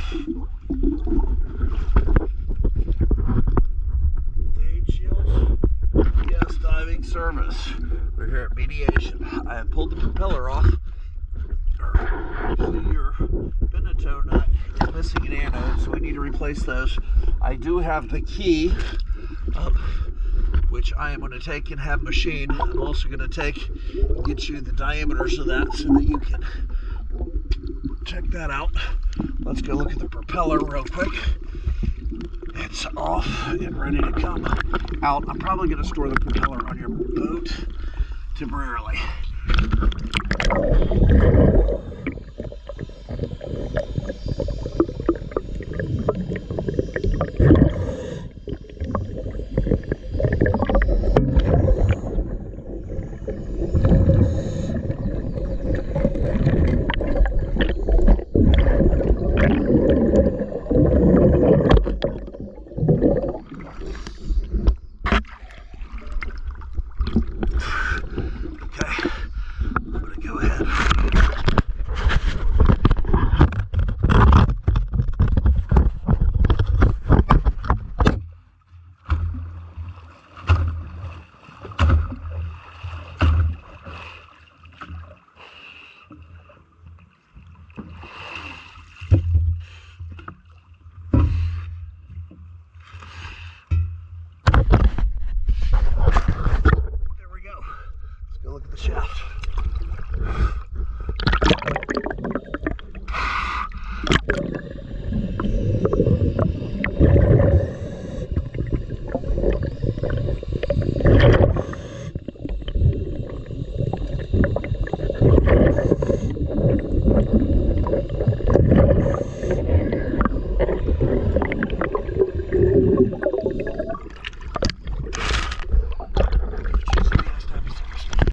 Dade shields. Yes, diving service. We're here at mediation. I have pulled the propeller off. See, your Beneteau nut is missing an anode, so we need to replace those. I do have the key, which I am going to take and have machined. I'm also going to get you the diameters of that so that you can check that out. Let's go look at the propeller real quick. It's off and ready to come out. I'm probably going to store the propeller on your boat temporarily.